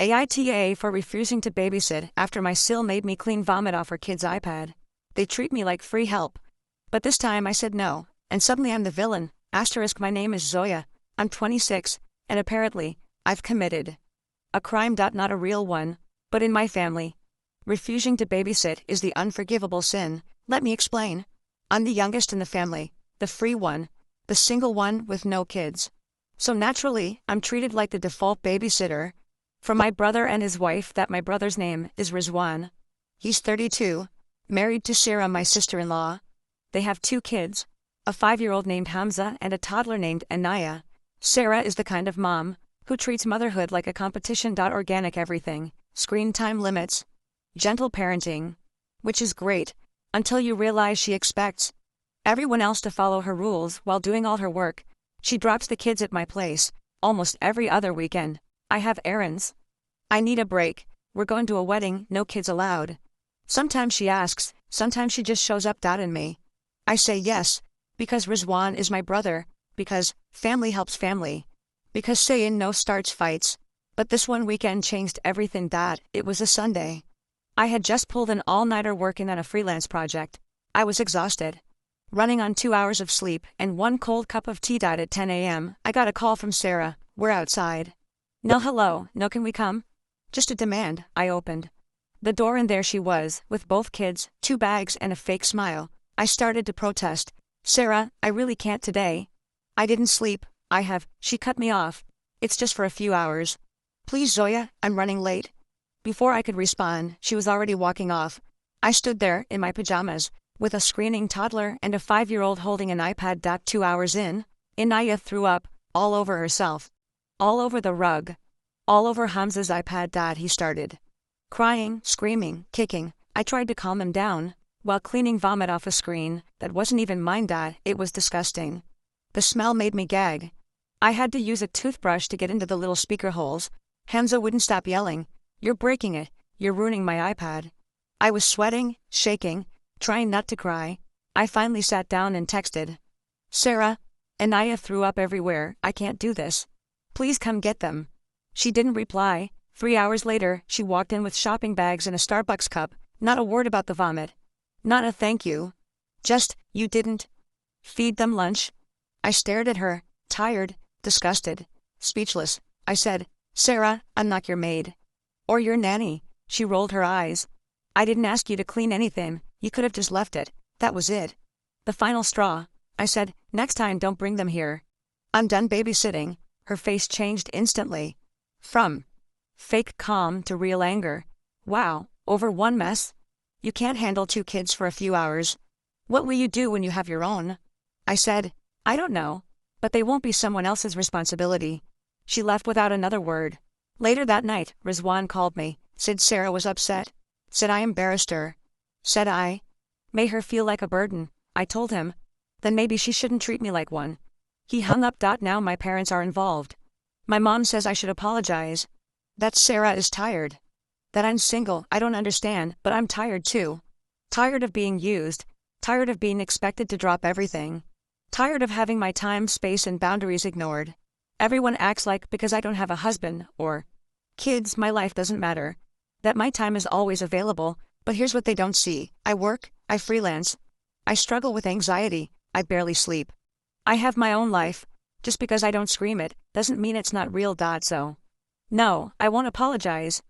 AITA for refusing to babysit after my sil made me clean vomit off her kid's iPad. They treat me like free help. But this time I said no, and suddenly I'm the villain. Asterisk, my name is Zoya. I'm 26, and apparently, I've committed a crime. Not a real one, but in my family. Refusing to babysit is the unforgivable sin. Let me explain. I'm the youngest in the family, the free one, the single one with no kids. So naturally, I'm treated like the default babysitter for my brother and his wife. That my brother's name is Rizwan. He's 32, married to Sarah, my sister-in-law. They have 2 kids, a 5-year-old named Hamza and a toddler named Anaya. Sarah is the kind of mom who treats motherhood like a competition. Organic everything, screen time limits, gentle parenting, which is great, until you realize she expects everyone else to follow her rules while doing all her work. She drops the kids at my place almost every other weekend. I have errands. I need a break. We're going to a wedding, no kids allowed. Sometimes she asks, sometimes she just shows up. In me, I say yes, because Rizwan is my brother, because family helps family, because saying no starts fights. But this one weekend changed everything. It was a Sunday. I had just pulled an all-nighter working on a freelance project. I was exhausted, running on 2 hours of sleep and 1 cold cup of tea. At 10 a.m., I got a call from Sarah. We're outside. No, hello, no, can we come? Just a demand. I opened the door and there she was, with both kids, 2 bags and a fake smile. I started to protest. Sarah, I really can't today. I didn't sleep. She cut me off. It's just for a few hours. Please, Zoya, I'm running late. Before I could respond, she was already walking off. I stood there, in my pajamas, with a screaming toddler and a 5-year-old holding an iPad. 2 hours in, Anaya threw up, all over herself. All over the rug. All over Hamza's iPad. He started crying, screaming, kicking. I tried to calm him down, while cleaning vomit off a screen that wasn't even mine. It was disgusting. The smell made me gag. I had to use a toothbrush to get into the little speaker holes. Hamza wouldn't stop yelling. You're breaking it. You're ruining my iPad. I was sweating, shaking, trying not to cry. I finally sat down and texted. Sarah, Anaya threw up everywhere. I can't do this. Please come get them. She didn't reply. 3 hours later, she walked in with shopping bags and a Starbucks cup. Not a word about the vomit. Not a thank you. Just, you didn't feed them lunch. I stared at her, tired, disgusted, speechless. I said, Sarah, I'm not your maid. Or your nanny. She rolled her eyes. I didn't ask you to clean anything. You could have just left it. That was it. The final straw. I said, next time don't bring them here. I'm done babysitting. Her face changed instantly. From fake calm to real anger. Wow, over one mess? You can't handle 2 kids for a few hours. What will you do when you have your own? I said, I don't know, but they won't be someone else's responsibility. She left without another word. Later that night, Rizwan called me, said Sarah was upset, said I embarrassed her. Said I made her feel like a burden. I told him, then maybe she shouldn't treat me like one. He hung up. Now my parents are involved. My mom says I should apologize. That Sarah is tired. That I'm single. I don't understand, but I'm tired too. Tired of being used. Tired of being expected to drop everything. Tired of having my time, space, and boundaries ignored. Everyone acts like because I don't have a husband or kids, my life doesn't matter. That my time is always available, but here's what they don't see. I work, I freelance. I struggle with anxiety, I barely sleep. I have my own life. Just because I don't scream it, doesn't mean it's not real. So, no, I won't apologize.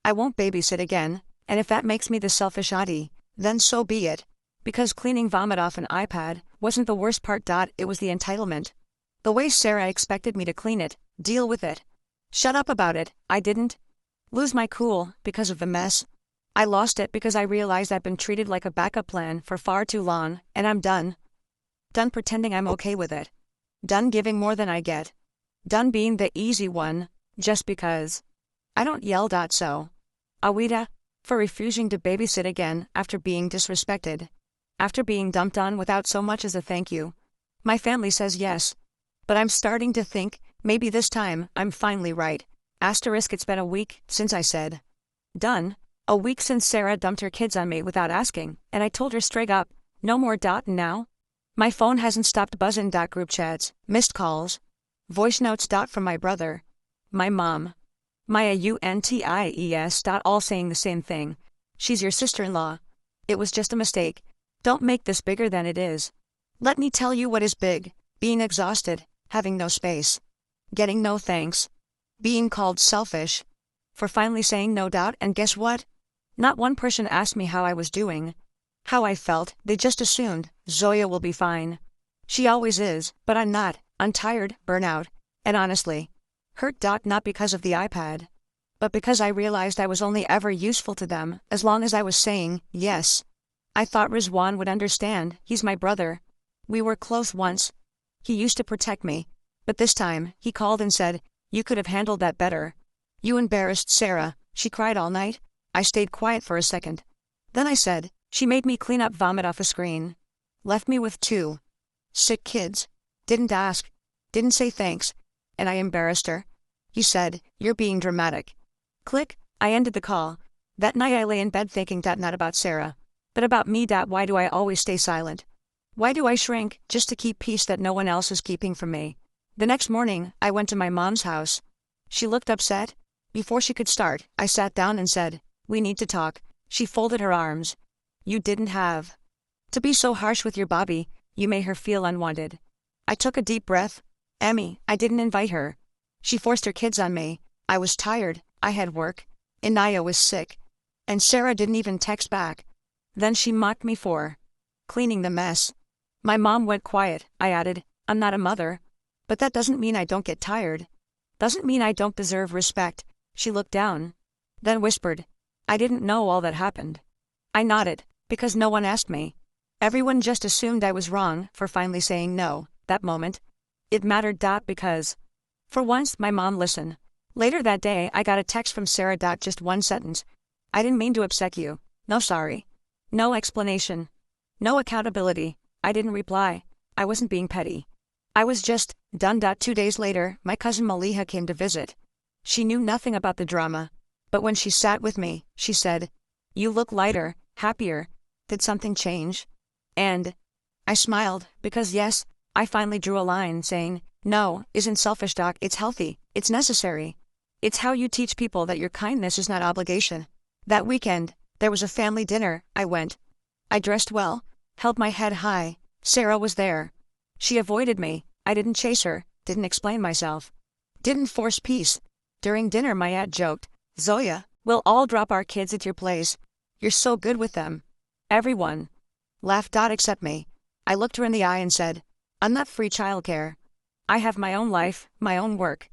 I won't babysit again, and if that makes me the selfish auntie, then so be it. Because cleaning vomit off an iPad wasn't the worst part. It was the entitlement. The way Sarah expected me to clean it, deal with it. Shut up about it. I didn't lose my cool because of the mess. I lost it because I realized I've been treated like a backup plan for far too long, and I'm done. Done pretending I'm okay with it. Done giving more than I get. Done being the easy one, just because. I don't yell. So. AITA, for refusing to babysit again after being disrespected. After being dumped on without so much as a thank you. My family says yes. But I'm starting to think, maybe this time, I'm finally right. Asterisk, it's been a week since I said. Done. A week since Sarah dumped her kids on me without asking, and I told her straight up, no more. Now? My phone hasn't stopped buzzing. Group chats, missed calls, voice notes. From my brother, my mom, Maya UNTIES. All saying the same thing. She's your sister-in-law. It was just a mistake. Don't make this bigger than it is. Let me tell you what is big. Being exhausted, having no space, getting no thanks, being called selfish for finally saying no. And guess what? Not one person asked me how I was doing, how I felt. They just assumed Zoya will be fine. She always is, but I'm not. I'm tired, burnout, and honestly, hurt. Not because of the iPad, but because I realized I was only ever useful to them as long as I was saying yes. I thought Rizwan would understand. He's my brother. We were close once. He used to protect me, but this time, he called and said, "You could have handled that better. You embarrassed Sarah." She cried all night. I stayed quiet for a second. Then I said, "She made me clean up vomit off a screen. Left me with 2 sick kids. Didn't ask. Didn't say thanks. And I embarrassed her." He said, "You're being dramatic." Click. I ended the call. That night I lay in bed thinking not about Sarah, but about me. Why do I always stay silent? Why do I shrink just to keep peace that no one else is keeping from me? The next morning, I went to my mom's house. She looked upset. Before she could start, I sat down and said, "We need to talk." She folded her arms. "You didn't have to be so harsh with your Bobby. You made her feel unwanted." I took a deep breath. "Emmy, I didn't invite her. She forced her kids on me. I was tired. I had work. Inaya was sick. And Sarah didn't even text back. Then she mocked me for cleaning the mess." My mom went quiet. I added, "I'm not a mother. But that doesn't mean I don't get tired. Doesn't mean I don't deserve respect." She looked down. Then whispered, "I didn't know all that happened." I nodded, because no one asked me. Everyone just assumed I was wrong for finally saying no. That moment, it mattered. Because, for once, my mom listened. Later that day, I got a text from Sarah. Just one sentence. "I didn't mean to upset you. No sorry. No explanation. No accountability." I didn't reply. I wasn't being petty. I was just done. 2 days later, my cousin Maliha came to visit. She knew nothing about the drama, but when she sat with me, she said, "You look lighter, happier. Did something change?" And I smiled, because yes, I finally drew a line saying, no, isn't selfish. It's healthy. It's necessary. It's how you teach people that your kindness is not obligation. That weekend, there was a family dinner. I went. I dressed well, held my head high. Sarah was there. She avoided me. I didn't chase her, didn't explain myself, didn't force peace. During dinner, my aunt joked, "Zoya, we'll all drop our kids at your place. You're so good with them." Everyone laughed. Except me. I looked her in the eye and said, "I'm not free childcare. I have my own life, my own work.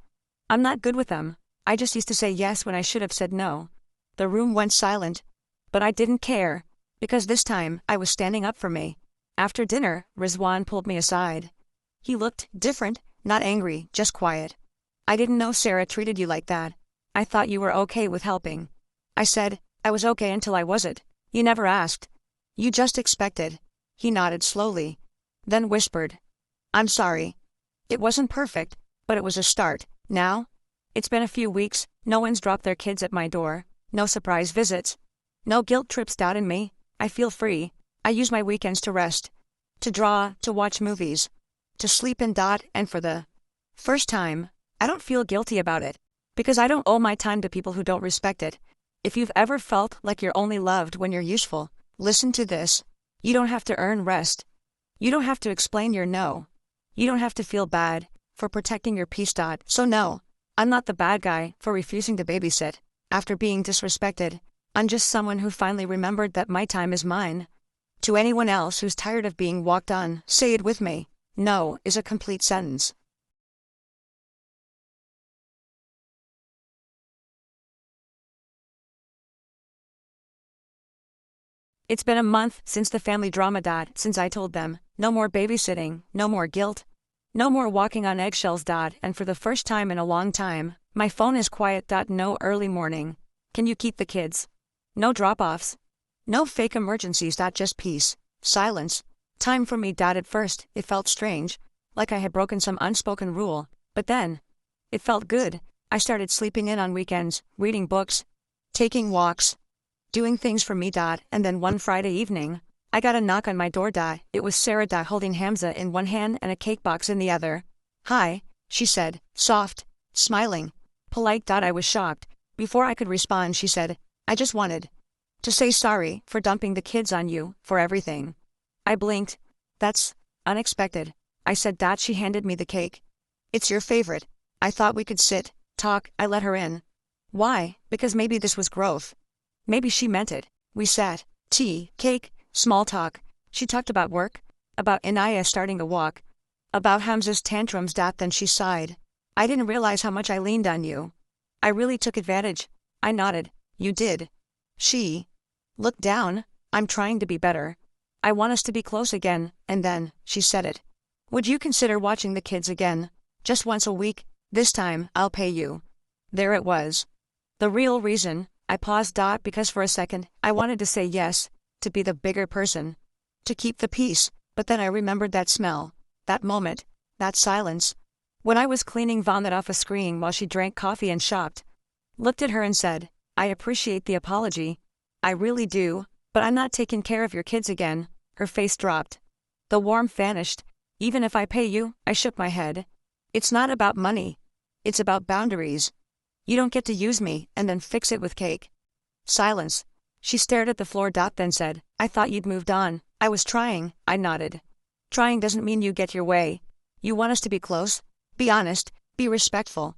I'm not good with them. I just used to say yes when I should have said no." The room went silent. But I didn't care, because this time, I was standing up for me. After dinner, Rizwan pulled me aside. He looked different, not angry, just quiet. "I didn't know Sarah treated you like that. I thought you were okay with helping." I said, "I was okay until I wasn't. You never asked. You just expected." He nodded slowly, then whispered, "I'm sorry. It wasn't perfect, but it was a start. Now, it's been a few weeks, no one's dropped their kids at my door, no surprise visits, no guilt trips. In me, I feel free. I use my weekends to rest, to draw, to watch movies, to sleep in. And for the first time, I don't feel guilty about it, because I don't owe my time to people who don't respect it. If you've ever felt like you're only loved when you're useful, listen to this. You don't have to earn rest. You don't have to explain your no. You don't have to feel bad for protecting your peace. So no, I'm not the bad guy for refusing to babysit after being disrespected. I'm just someone who finally remembered that my time is mine. To anyone else who's tired of being walked on, say it with me. No is a complete sentence. It's been a month since the family drama. Since I told them, no more babysitting, no more guilt, no more walking on eggshells. And for the first time in a long time, my phone is quiet. No early morning. Can you keep the kids? No drop-offs. No fake emergencies. Just peace. Silence. Time for me. At first, it felt strange, like I had broken some unspoken rule, but then, it felt good. I started sleeping in on weekends, reading books, taking walks, doing things for me. And then one Friday evening, I got a knock on my door. It was Sarah. Holding Hamza in one hand and a cake box in the other. "Hi," she said, soft, smiling. Polite. I was shocked. Before I could respond, she said, I just wanted to say sorry for dumping the kids on you, for everything. I blinked. That's unexpected. I said. She handed me the cake. It's your favorite. I thought we could sit, talk. I let her in. Why? Because maybe this was growth. Maybe she meant it. We sat. Tea, cake, small talk. She talked about work, about Inaya starting to walk, about Hamza's tantrums. Then she sighed. I didn't realize how much I leaned on you. I really took advantage. I nodded. You did. She looked down. I'm trying to be better. I want us to be close again. And then she said it. Would you consider watching the kids again? Just once a week? This time, I'll pay you. There it was. The real reason. I paused. Because for a second, I wanted to say yes, to be the bigger person, to keep the peace, but then I remembered that smell, that moment, that silence. When I was cleaning vomit off a screen while she drank coffee and shopped. Looked at her and said, I appreciate the apology. I really do, but I'm not taking care of your kids again. Her face dropped. The warmth vanished. Even if I pay you, I shook my head. It's not about money. It's about boundaries. You don't get to use me and then fix it with cake. Silence. She stared at the floor. Then said, I thought you'd moved on. I was trying. I nodded. Trying doesn't mean you get your way. You want us to be close? Be honest. Be respectful.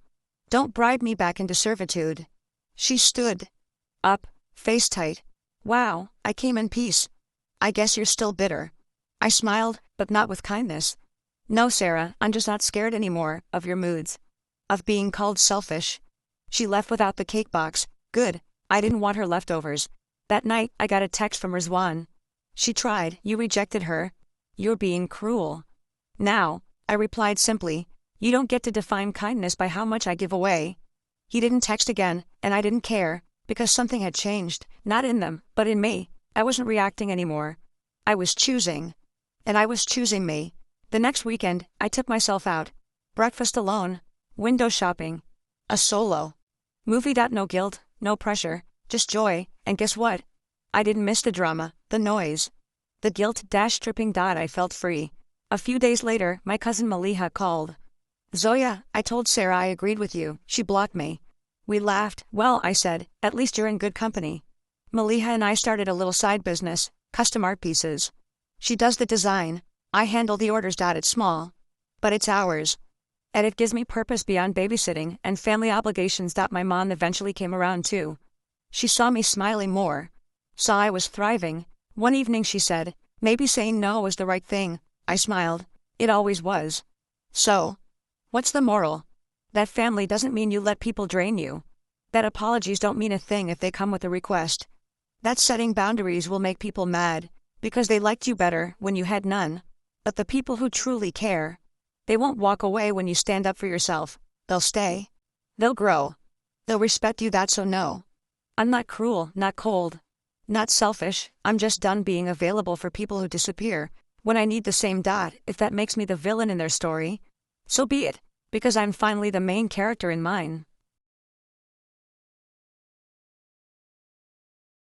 Don't bribe me back into servitude. She stood up, face tight. Wow, I came in peace. I guess you're still bitter. I smiled, but not with kindness. No, Sarah, I'm just not scared anymore of your moods. Of being called selfish. She left without the cake box. Good. I didn't want her leftovers. That night, I got a text from Rizwan. She tried. You rejected her. You're being cruel. Now, I replied simply, you don't get to define kindness by how much I give away. He didn't text again, and I didn't care, because something had changed, not in them, but in me. I wasn't reacting anymore. I was choosing. And I was choosing me. The next weekend, I took myself out. Breakfast alone. Window shopping. A solo movie. No guilt, no pressure, just joy. And guess what? I didn't miss the drama, the noise, the guilt. Stripping. I felt free. A few days later, my cousin Maliha called. Zoya, I told Sarah I agreed with you. She blocked me. We laughed. Well, I said, at least you're in good company. Maliha and I started a little side business, custom art pieces. She does the design. I handle the orders. It's small, but it's ours. And it gives me purpose beyond babysitting and family obligations. My mom eventually came around too. She saw me smiling more. Saw I was thriving. One evening she said, maybe saying no was the right thing. I smiled. It always was. So, what's the moral? That family doesn't mean you let people drain you. That apologies don't mean a thing if they come with a request. That setting boundaries will make people mad, because they liked you better when you had none. But the people who truly care, they won't walk away when you stand up for yourself. They'll stay. They'll grow. They'll respect you. So no. I'm not cruel, not cold, not selfish. I'm just done being available for people who disappear when I need the same. If that makes me the villain in their story, so be it, because I'm finally the main character in mine.